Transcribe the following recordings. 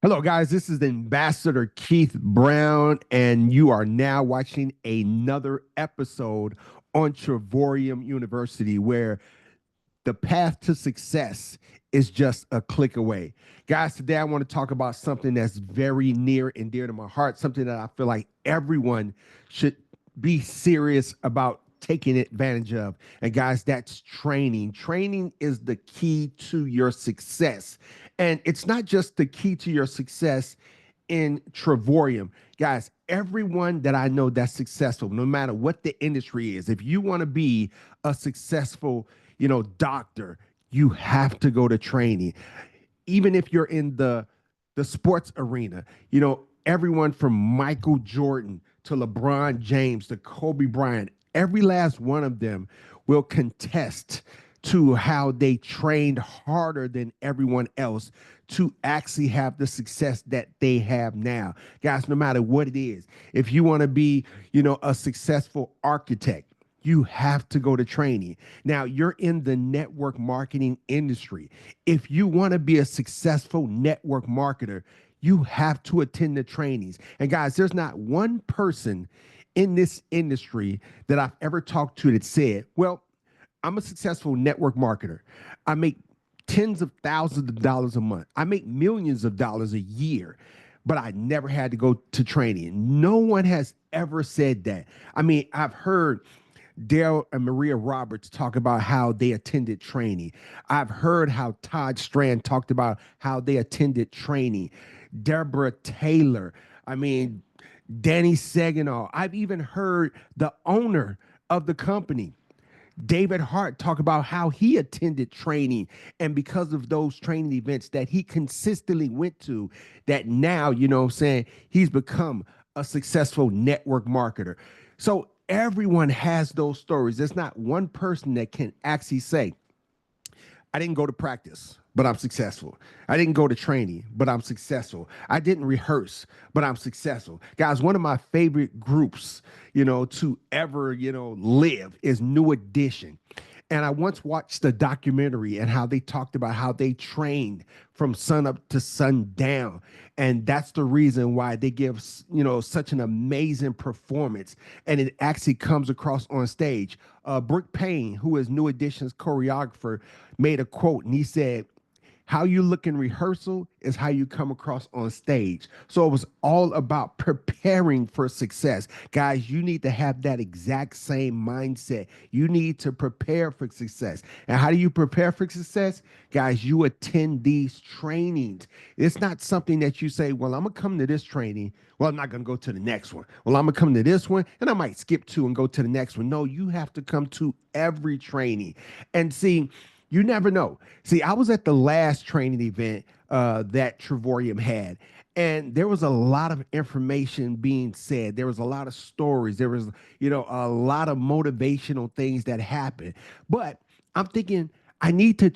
Hello, guys. This is Ambassador Keith Brown, and you are now watching another episode on Trevorium University, where the path to success is just a click away. Guys, today I want to talk about something that's very near and dear to my heart, something that I feel like everyone should be serious about taking advantage of. And guys, that's training. Training is the key to your success. And it's not just the key to your success in Trevorium. Guys, everyone that I know that's successful, no matter what the industry is, if you want to be a successful, doctor, you have to go to training. Even if you're in the sports arena, everyone from Michael Jordan to LeBron James to Kobe Bryant, every last one of them will contest to how they trained harder than everyone else to actually have the success that they have now. Guys, no matter what it is, if you want to be, a successful architect, you have to go to training. Now, you're in the network marketing industry. If you want to be a successful network marketer, you have to attend the trainings. And guys, there's not one person in this industry that I've ever talked to that said, well, I'm a successful network marketer. I make tens of thousands of dollars a month. I make millions of dollars a year, but I never had to go to training. No one has ever said that. I mean, I've heard Dale and Maria Roberts talk about how they attended training. I've heard how Todd Strand talked about how they attended training. Deborah Taylor. I mean, Danny Saginaw. I've even heard the owner of the company, David Hart, talk about how he attended training, and because of those training events that he consistently went to, that now, what I'm saying, he's become a successful network marketer. So everyone has those stories. There's not one person that can actually say, I didn't go to practice, but I'm successful. I didn't go to training, but I'm successful. I didn't rehearse, but I'm successful. Guys, one of my favorite groups, to ever, live is New Edition. And I once watched the documentary and how they talked about how they trained from sun up to sundown. And that's the reason why they give, such an amazing performance. And it actually comes across on stage. Brooke Payne, who is New Edition's choreographer, made a quote and he said, how you look in rehearsal is how you come across on stage. So it was all about preparing for success. Guys, you need to have that exact same mindset. You need to prepare for success. And how do you prepare for success? Guys, you attend these trainings. It's not something that you say, well, I'm going to come to this training. Well, I'm not going to go to the next one. Well, I'm going to come to this one and I might skip two and go to the next one. No, you have to come to every training. And see, you never know. See, I was at the last training event that Trevorium had, and there was a lot of information being said. There was a lot of stories. There was, a lot of motivational things that happened. But I'm thinking I need to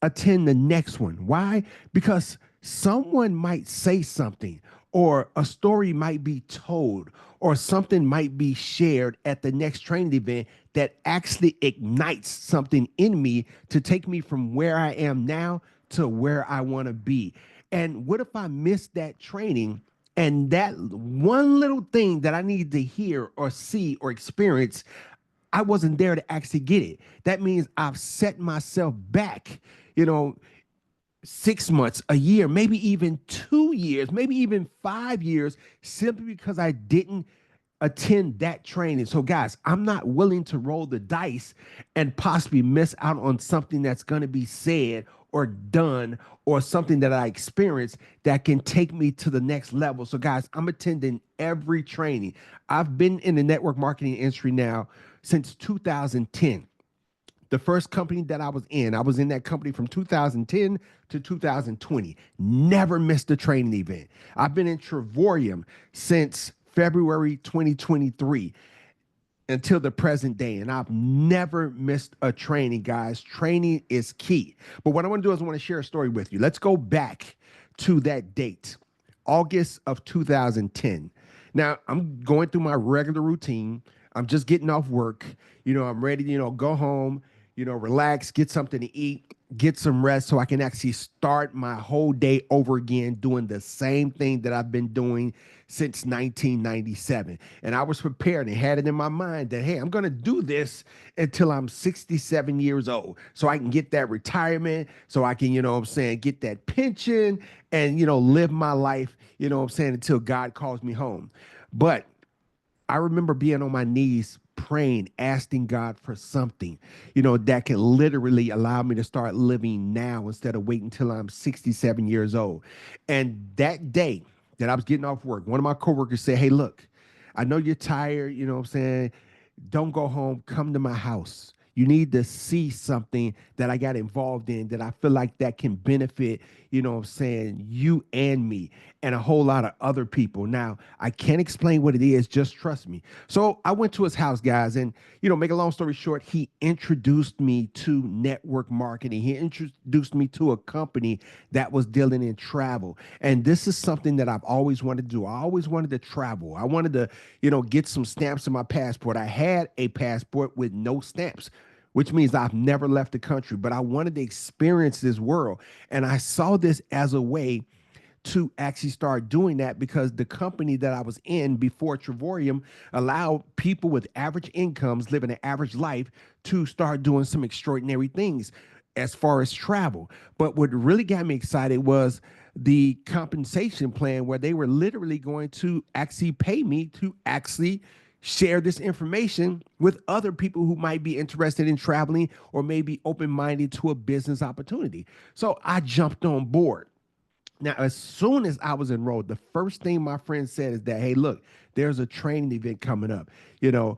attend the next one. Why? Because someone might say something, or a story might be told, or something might be shared at the next training event that actually ignites something in me to take me from where I am now to where I want to be. And what if I miss that training and that one little thing that I need to hear or see or experience, I wasn't there to actually get it? That means I've set myself back, you know, 6 months, a year, maybe even 2 years, maybe even 5 years, simply because I didn't attend that training. So, guys, I'm not willing to roll the dice and possibly miss out on something that's going to be said or done or something that I experience that can take me to the next level. So, guys, I'm attending every training. I've been in the network marketing industry now since 2010. The first company that I was in that company from 2010 to 2020. Never missed a training event. I've been in Trevorium since February 2023 until the present day, and I've never missed a training, guys. Training is key. But what I want to do is I want to share a story with you. Let's go back to that date, August of 2010. Now, I'm going through my regular routine. I'm just getting off work. I'm ready to, go home, relax, get something to eat, get some rest so I can actually start my whole day over again doing the same thing that I've been doing since 1997. And I was prepared and had it in my mind that, hey, I'm going to do this until I'm 67 years old so I can get that retirement, so I can, get that pension and, live my life, until God calls me home. But I remember being on my knees praying, asking God for something, that can literally allow me to start living now instead of waiting until I'm 67 years old. And that day that I was getting off work, one of my coworkers said, hey, look, I know you're tired, don't go home, come to my house. You need to see something that I got involved in that I feel like that can benefit, you and me and a whole lot of other people. Now, I can't explain what it is, just trust me. So I went to his house, guys, and, make a long story short, he introduced me to network marketing. He introduced me to a company that was dealing in travel. And this is something that I've always wanted to do. I always wanted to travel. I wanted to, get some stamps in my passport. I had a passport with no stamps, which means I've never left the country, but I wanted to experience this world. And I saw this as a way to actually start doing that because the company that I was in before Trevorium allowed people with average incomes living an average life to start doing some extraordinary things as far as travel. But what really got me excited was the compensation plan where they were literally going to actually pay me to actually share this information with other people who might be interested in traveling or maybe open-minded to a business opportunity. So I jumped on board. Now, as soon as I was enrolled, the first thing my friend said is that, hey, look, there's a training event coming up. You know,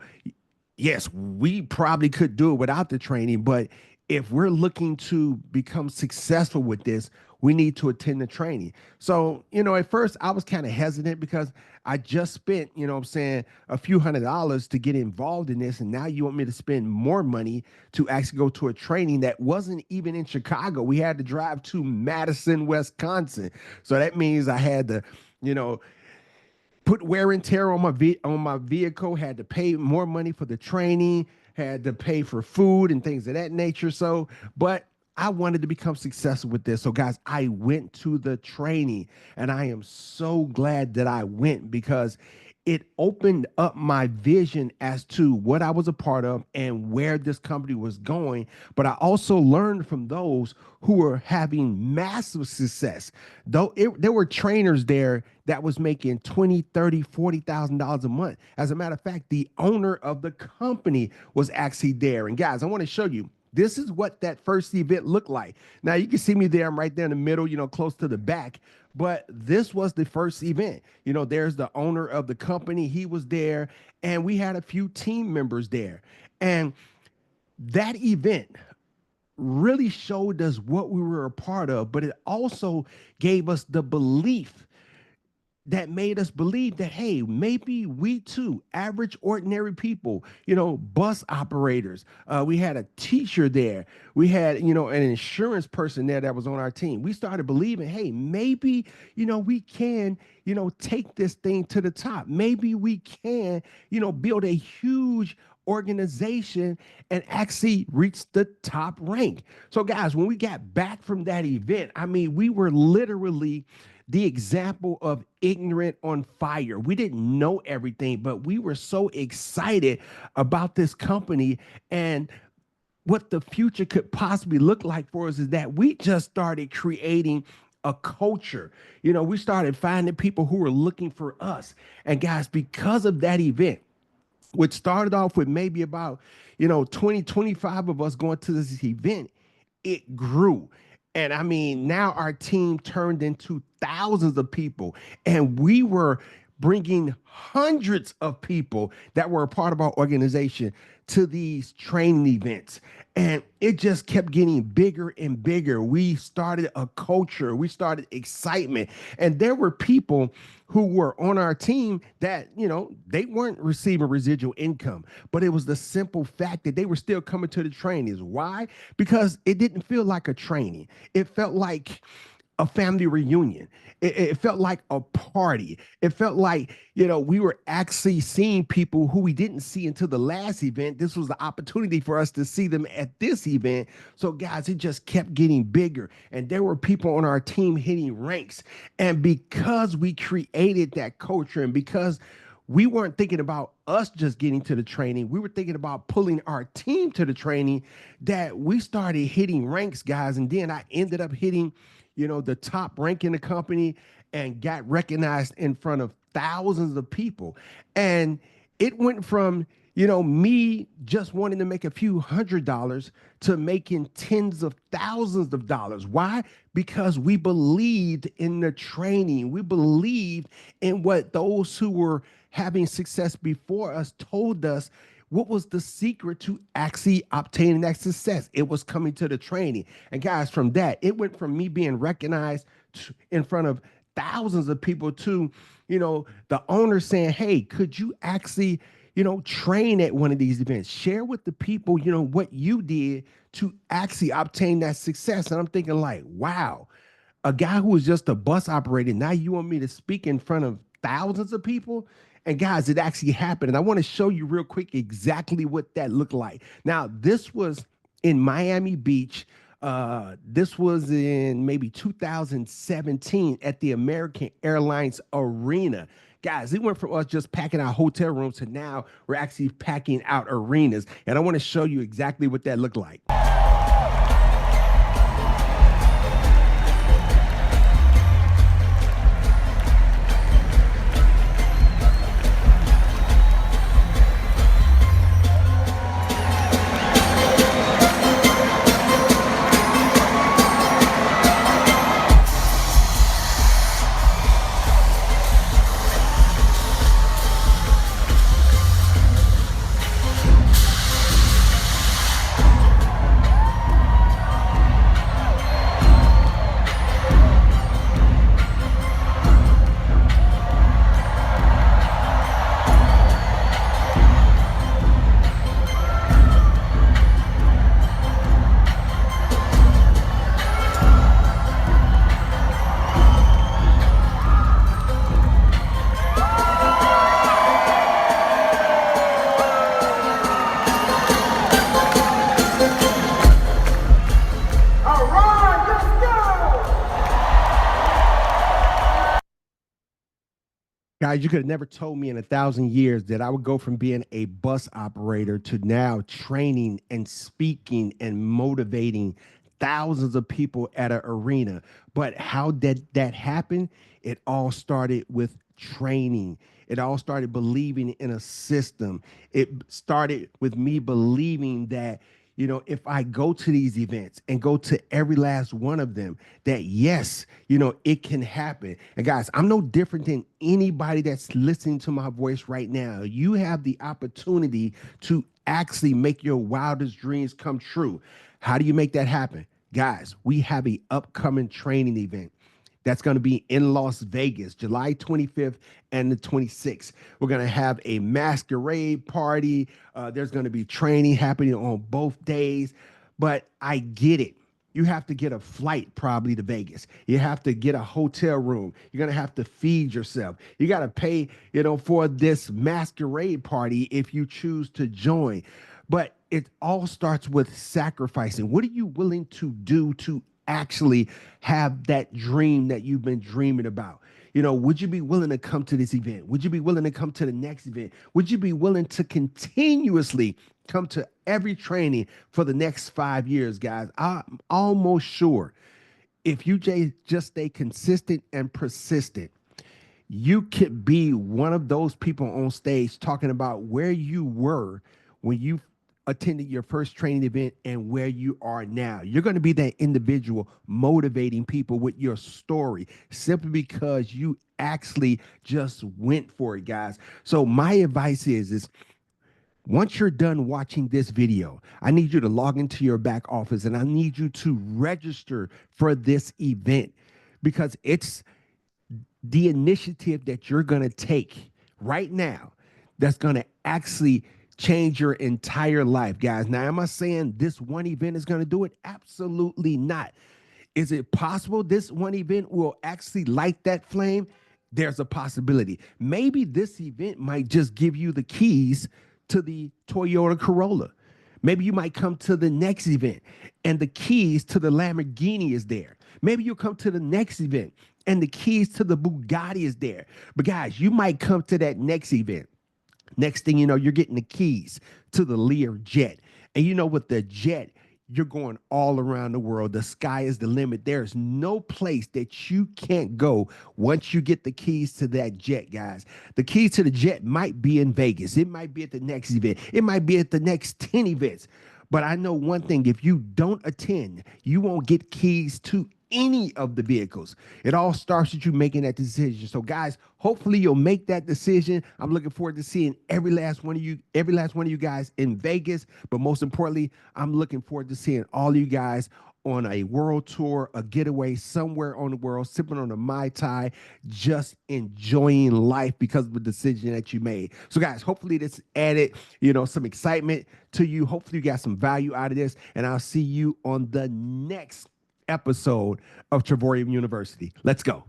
yes, we probably could do it without the training, but if we're looking to become successful with this, we need to attend the training. So, at first I was kind of hesitant because I just spent, a few $100s to get involved in this. And now you want me to spend more money to actually go to a training that wasn't even in Chicago. We had to drive to Madison, Wisconsin. So that means I had to, you know, put wear and tear on my vehicle, had to pay more money for the training, had to pay for food and things of that nature. So, but I wanted to become successful with this. So, guys, I went to the training and I am so glad that I went because it opened up my vision as to what I was a part of and where this company was going. But I also learned from those who were having massive success. There were trainers there that was making 20, 30, $40,000 a month. As a matter of fact, the owner of the company was actually there. And guys, I want to show you. This is what that first event looked like. Now you can see me there. I'm right there in the middle, close to the back. But this was the first event. There's the owner of the company. He was there. And we had a few team members there. And that event really showed us what we were a part of, but it also gave us the belief that made us believe that, hey, maybe we too, average, ordinary people, bus operators. We had a teacher there. We had, an insurance person there that was on our team. We started believing, hey, maybe, we can, take this thing to the top. Maybe we can, build a huge organization and actually reach the top rank. So, guys, when we got back from that event, I mean, we were literally the example of ignorant on fire. We didn't know everything, but we were so excited about this company and what the future could possibly look like for us is that we just started creating a culture. We started finding people who were looking for us. And guys, because of that event, which started off with maybe about, 20, 25 of us going to this event, it grew. And I mean, now our team turned into thousands of people, and we were bringing hundreds of people that were a part of our organization to these training events. And it just kept getting bigger and bigger. We started a culture, we started excitement. And there were people who were on our team that, they weren't receiving residual income, but it was the simple fact that they were still coming to the trainings. Why? Because it didn't feel like a training. It felt like a family reunion. It felt like a party. It felt like, we were actually seeing people who we didn't see until the last event. This was the opportunity for us to see them at this event. So, guys, it just kept getting bigger. And there were people on our team hitting ranks. And because we created that culture and because we weren't thinking about us just getting to the training, we were thinking about pulling our team to the training, that we started hitting ranks, guys. And then I ended up hitting the top rank in the company and got recognized in front of thousands of people. And it went from, me just wanting to make a few $100s to making tens of thousands of dollars. Why? Because we believed in the training. We believed in what those who were having success before us told us. What was the secret to actually obtaining that success? It was coming to the training. And guys, from that, it went from me being recognized in front of thousands of people to, the owner saying, hey, could you actually, train at one of these events? Share with the people, what you did to actually obtain that success. And I'm thinking like, wow, a guy who was just a bus operator, now you want me to speak in front of thousands of people? And guys, it actually happened. And I want to show you real quick exactly what that looked like. Now, this was in Miami Beach. This was in maybe 2017 at the American Airlines Arena. Guys, it went from us just packing out hotel rooms to now we're actually packing out arenas. And I want to show you exactly what that looked like. Guys, you could have never told me in 1,000 years that I would go from being a bus operator to now training and speaking and motivating thousands of people at an arena. But how did that happen? It all started with training. It all started believing in a system. It started with me believing that, if I go to these events and go to every last one of them, that yes, it can happen. And guys, I'm no different than anybody that's listening to my voice right now. You have the opportunity to actually make your wildest dreams come true. How do you make that happen? Guys, we have an upcoming training event that's going to be in Las Vegas, July 25th and the 26th. We're going to have a masquerade party. There's going to be training happening on both days. But I get it. You have to get a flight probably to Vegas. You have to get a hotel room. You're going to have to feed yourself. You got to pay, for this masquerade party if you choose to join. But it all starts with sacrificing. What are you willing to do to actually have that dream that you've been dreaming about? Would you be willing to come to this event? Would you be willing to come to the next event? Would you be willing to continuously come to every training for the next 5 years, guys? I'm almost sure if you just stay consistent and persistent, you could be one of those people on stage talking about where you were when you attended your first training event and where you are now. You're going to be that individual motivating people with your story simply because you actually just went for it, guys. So my advice is once you're done watching this video, I need you to log into your back office and I need you to register for this event because it's the initiative that you're going to take right now that's going to actually change your entire life, guys. Now, am I saying this one event is going to do it? Absolutely not. Is it possible this one event will actually light that flame? There's a possibility. Maybe this event might just give you the keys to the Toyota Corolla. Maybe you might come to the next event and the keys to the Lamborghini is there. Maybe you'll come to the next event and the keys to the Bugatti is there. But guys, you might come to that next event. Next thing you know, you're getting the keys to the Lear jet. And you know, with the jet, you're going all around the world. The sky is the limit. There's no place that you can't go once you get the keys to that jet, guys. The keys to the jet might be in Vegas. It might be at the next event. It might be at the next 10 events. But I know one thing, if you don't attend, you won't get keys to any of the vehicles. It all starts with you making that decision. So guys, hopefully you'll make that decision. I'm looking forward to seeing every last one of you guys in Vegas. But most importantly, I'm looking forward to seeing all of you guys on a world tour, a getaway somewhere on the world, sipping on a Mai Tai, just enjoying life because of the decision that you made. So guys, hopefully this added, some excitement to you. Hopefully you got some value out of this, and I'll see you on the next episode of Trevorium University. Let's go.